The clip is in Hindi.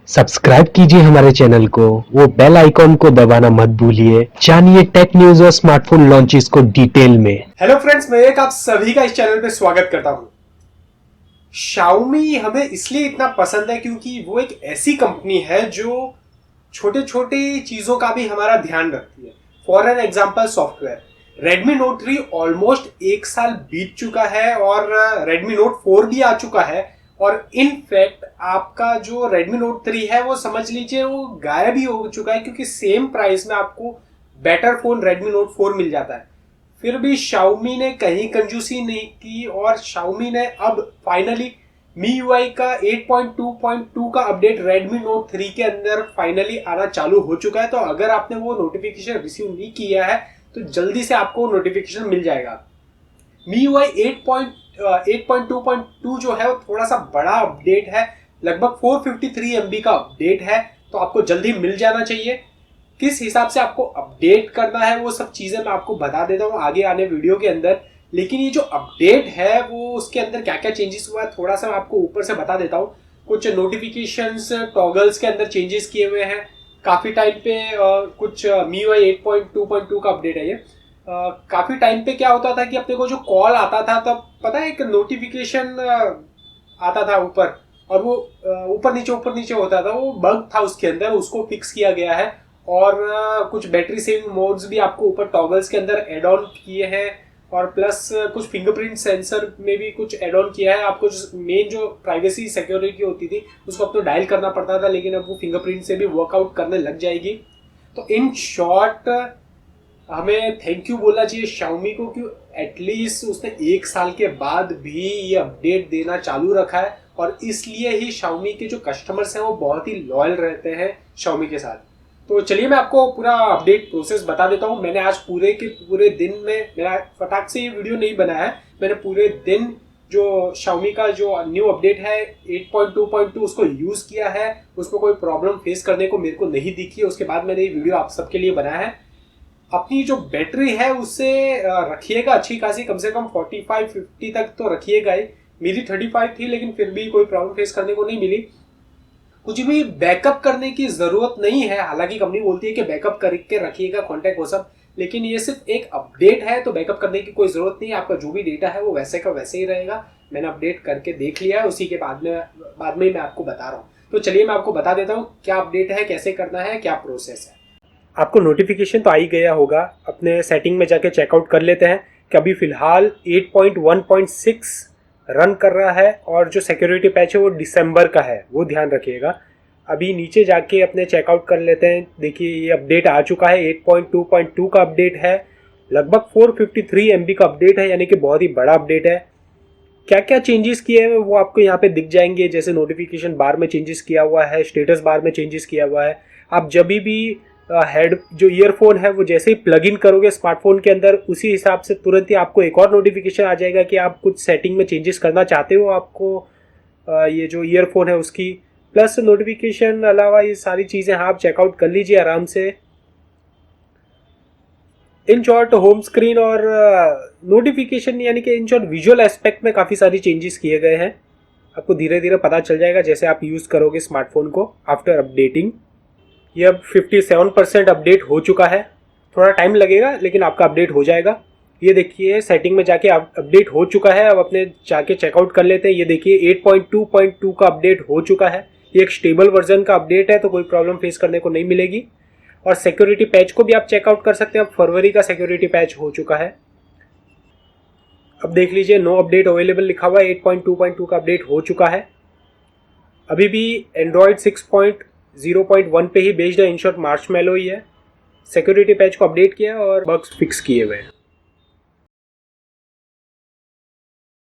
सब्सक्राइब कीजिए हमारे चैनल को, वो बेल आइकॉन को दबाना मत भूलिए। जानिए टेक न्यूज और स्मार्टफोन लॉन्चेस को डिटेल में। हेलो फ्रेंड्स, मैं आप सभी का इस चैनल पे स्वागत करता हूं। Xiaomi हमें इसलिए इतना पसंद है क्योंकि वो एक ऐसी कंपनी है जो छोटे छोटे चीजों का भी हमारा ध्यान रखती है। For an example software, Redmi Note 3 almost एक साल बीत चुका है और Redmi Note 4 भी आ चुका है। और इनफैक्ट आपका जो Redmi Note 3 है वो समझ लीजिए वो गायब ही हो चुका है क्योंकि सेम प्राइस में आपको बेटर फोन Redmi Note 4 मिल जाता है। फिर भी Xiaomi ने कहीं कंजूसी नहीं की और Xiaomi ने अब फाइनली MIUI का 8.2.2 का अपडेट Redmi Note 3 के अंदर फाइनली आना चालू हो चुका है। तो अगर आपने वो नोटिफिकेशन रिसीव नहीं किया है तो जल्दी से आपको नोटिफिकेशन मिल जाएगा। MIUI 8.2.2 जो है वो थोड़ा सा बड़ा अपडेट है, लगभग 453 MB का अपडेट है, तो आपको जल्दी मिल जाना चाहिए। किस हिसाब से आपको अपडेट करना है वो सब चीजें मैं आपको बता देता हूँ आगे आने वीडियो के अंदर। लेकिन ये जो अपडेट है वो उसके अंदर क्या क्या चेंजेस हुआ है थोड़ा सा मैं आपको ऊपर से बता देता हूँ। कुछ नोटिफिकेशंस टॉगल्स के अंदर चेंजेस किए हुए हैं काफी टाइम पे। कुछ MIUI 8.2.2 का अपडेट है ये। काफी टाइम पे क्या होता था कि अपने को जो कॉल आता था तब पता है एक नोटिफिकेशन आता था ऊपर, और वो ऊपर नीचे होता था, वो बग था उसके अंदर, उसको फिक्स किया गया है। और कुछ बैटरी सेविंग मोड्स भी आपको ऊपर टॉगल्स के अंदर एड ऑन किए हैं, और प्लस कुछ फिंगरप्रिंट सेंसर में भी कुछ एड ऑन किया है। आपको मेन जो प्राइवेसी सिक्योरिटी होती थी उसको अब तो डायल करना पड़ता था, लेकिन अब वो फिंगरप्रिंट से भी वर्कआउट करने लग जाएगी। तो इन शॉर्ट हमें थैंक यू बोलना चाहिए Xiaomi को कि एटलीस्ट उसने एक साल के बाद भी ये अपडेट देना चालू रखा है, और इसलिए ही Xiaomi के जो कस्टमर्स हैं वो बहुत ही लॉयल रहते हैं Xiaomi के साथ। तो चलिए मैं आपको पूरा अपडेट प्रोसेस बता देता हूँ। मैंने आज पूरे के पूरे दिन में, मेरा फटाक से ये वीडियो नहीं बनाया है, मैंने पूरे दिन जो Xiaomi का जो न्यू अपडेट है 8.2.2 उसको यूज किया है। उसमें कोई प्रॉब्लम फेस करने को मेरे को नहीं दिखी है। उसके बाद मैंने ये वीडियो आप सबके लिए बनाया है। अपनी जो बैटरी है उससे रखिएगा अच्छी खासी, कम से कम 45-50 तक तो रखिएगा ही। मेरी 35 थी लेकिन फिर भी कोई प्रॉब्लम फेस करने को नहीं मिली। कुछ भी बैकअप करने की जरूरत नहीं है, हालांकि कंपनी बोलती है कि बैकअप करके रखिएगा कॉन्टैक्ट वो सब, लेकिन ये सिर्फ एक अपडेट है तो बैकअप करने की कोई जरूरत नहीं है। आपका जो भी डेटा है वो वैसे का वैसे ही रहेगा। मैंने अपडेट करके देख लिया है, उसी के बाद में ही मैं आपको बता रहा हूँ। तो चलिए मैं आपको बता देता हूँ क्या अपडेट है, कैसे करना है, क्या प्रोसेस है। आपको नोटिफिकेशन तो आ ही गया होगा, अपने सेटिंग में जाके चेकआउट कर लेते हैं कि अभी फिलहाल 8.1.6 रन कर रहा है, और जो सिक्योरिटी पैच है वो दिसंबर का है, वो ध्यान रखिएगा। अभी नीचे जाके अपने चेकआउट कर लेते हैं। देखिए ये अपडेट आ चुका है, 8.2.2 का अपडेट है, लगभग 453 MB का अपडेट है, यानी कि बहुत ही बड़ा अपडेट है। क्या क्या चेंजेस किए हैं वो आपको यहाँ पे दिख जाएंगे, जैसे नोटिफिकेशन बार में चेंजेस किया हुआ है, स्टेटस बार में चेंजेस किया हुआ है। आप जब भी हेड जो ईयरफोन है वो जैसे ही प्लग इन करोगे स्मार्टफोन के अंदर, उसी हिसाब से तुरंत ही आपको एक और नोटिफिकेशन आ जाएगा कि आप कुछ सेटिंग में चेंजेस करना चाहते हो। आपको ये जो ईयरफोन है उसकी प्लस नोटिफिकेशन अलावा ये सारी चीज़ें आप चेकआउट कर लीजिए आराम से। इन शॉर्ट होम स्क्रीन और नोटिफिकेशन यानी कि इन शॉर्ट विजुअल एस्पेक्ट में काफ़ी सारी चेंजेस किए गए हैं। आपको धीरे धीरे पता चल जाएगा जैसे आप यूज़ करोगे स्मार्टफोन को आफ्टर अपडेटिंग। ये अब 57% अपडेट हो चुका है, थोड़ा टाइम लगेगा लेकिन आपका अपडेट हो जाएगा। ये देखिए सेटिंग में जाके अपडेट हो चुका है। अब अपने जाके चेकआउट कर लेते हैं। ये देखिए 8.2.2 का अपडेट हो चुका है। ये एक स्टेबल वर्जन का अपडेट है तो कोई प्रॉब्लम फेस करने को नहीं मिलेगी। और सिक्योरिटी पैच को भी आप चेकआउट कर सकते हैं। अब फरवरी का सिक्योरिटी पैच हो चुका है। अब देख लीजिए नो अपडेट अवेलेबल लिखा हुआ है, 8.2.2 का अपडेट हो चुका है। अभी भी एंड्रॉयड 6.0.1 पे ही बेस्ड है, इन शॉर्ट मार्शमैलो ही है। सिक्योरिटी पैच को अपडेट किया और बग्स फिक्स किए हुए हैं।